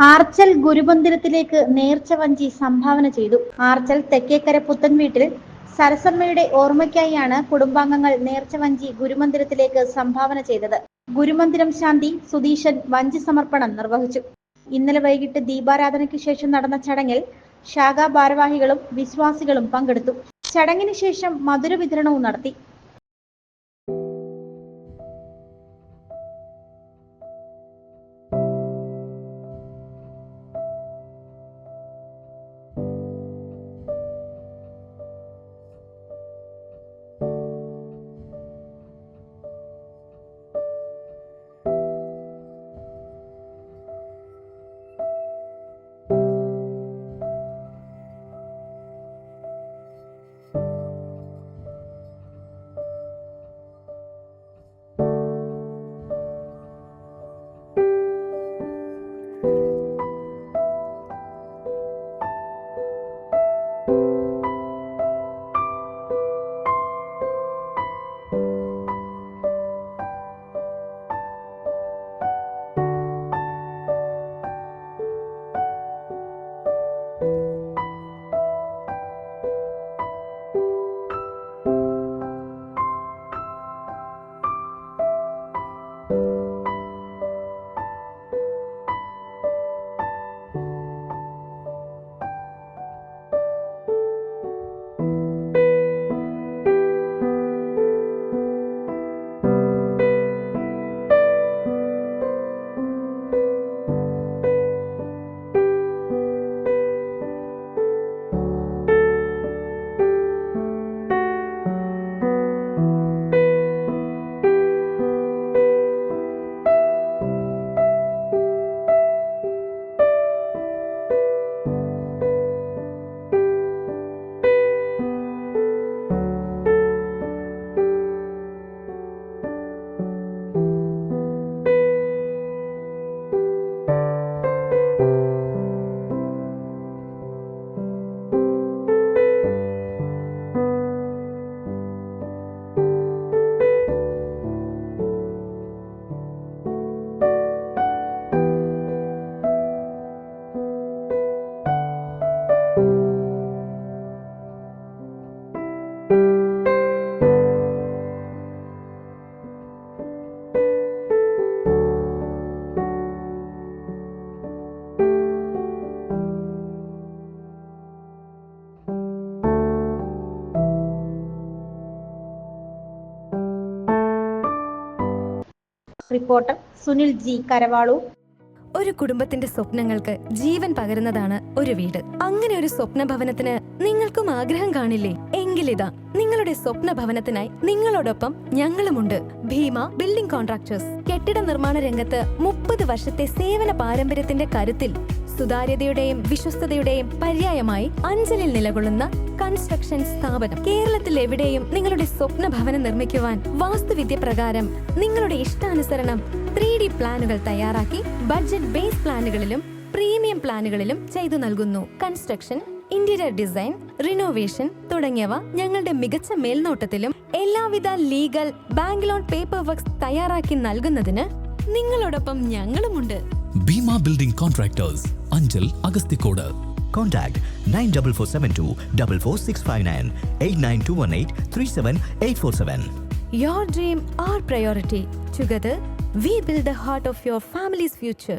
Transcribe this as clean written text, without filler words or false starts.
ആർച്ചൽ ഗുരുമന്ദിരത്തിലേക്ക് നേർച്ച വഞ്ചി സംഭാവന ചെയ്തു. ആർച്ചൽ തെക്കേക്കര പുത്തൻവീട്ടിൽ സരസമ്മയുടെ ഓർമ്മയ്ക്കായാണ് കുടുംബാംഗങ്ങൾ നേർച്ച വഞ്ചി ഗുരുമന്ദിരത്തിലേക്ക് സംഭാവന ചെയ്തത്. ഗുരുമന്ദിരം ശാന്തി സുധീഷൻ വഞ്ചി സമർപ്പണം നിർവഹിച്ചു. ഇന്നലെ വൈകിട്ട് ദീപാരാധനയ്ക്ക് ശേഷം നടന്ന ചടങ്ങിൽ ശാഖാ ഭാരവാഹികളും വിശ്വാസികളും പങ്കെടുത്തു. ചടങ്ങിന് ശേഷം മധുര വിതരണവും നടത്തി. Reporter Sunil G Karavaloor. ഒരു കുടുംബത്തിന്റെ സ്വപ്നങ്ങൾക്ക് ജീവൻ പകരുന്നതാണ് ഒരു വീട്. അങ്ങനെ ഒരു സ്വപ്ന ഭവനത്തിന് നിങ്ങൾക്കും ആഗ്രഹം കാണില്ലേ? എങ്കിലിതാ നിങ്ങളുടെ സ്വപ്ന ഭവനത്തിനായി നിങ്ങളോടൊപ്പം ഞങ്ങളുമുണ്ട്. Bheema building contractors. കെട്ടിട നിർമ്മാണ രംഗത്ത് 30 വർഷത്തെ സേവന പാരമ്പര്യത്തിന്റെ കരുത്തിൽ സുതാര്യതയുടെയും വിശ്വസ്തയുടെയും പര്യായമായി അഞ്ചലിൽ നിലകൊള്ളുന്ന കൺസ്ട്രക്ഷൻ സ്ഥാപനം. കേരളത്തിൽ എവിടെയും നിങ്ങളുടെ സ്വപ്ന ഭവനം നിർമ്മിക്കുവാൻ വാസ്തുവിദ്യ പ്രകാരം നിങ്ങളുടെ ഇഷ്ടാനുസരണം 3D പ്ലാനുകൾ തയ്യാറാക്കി ബഡ്ജറ്റ് ബേസ് പ്ലാനുകളിലും പ്രീമിയം പ്ലാനുകളിലും ചെയ്തു നൽകുന്നു. കൺസ്ട്രക്ഷൻ, ഇന്റീരിയർ ഡിസൈൻ, റിനോവേഷൻ തുടങ്ങിയവ ഞങ്ങളുടെ മികച്ച മേൽനോട്ടത്തിലും എല്ലാവിധ legal bank loan paper works തയ്യാറാക്കി നൽകുന്നതിന് നിങ്ങളോടൊപ്പം ഞങ്ങളുമുണ്ട്. Bheema building contractors, Anchal, Agasthikode. Contact 94472 44659 89218 37847. Your dream, our priority. Together, we build the heart of your family's future.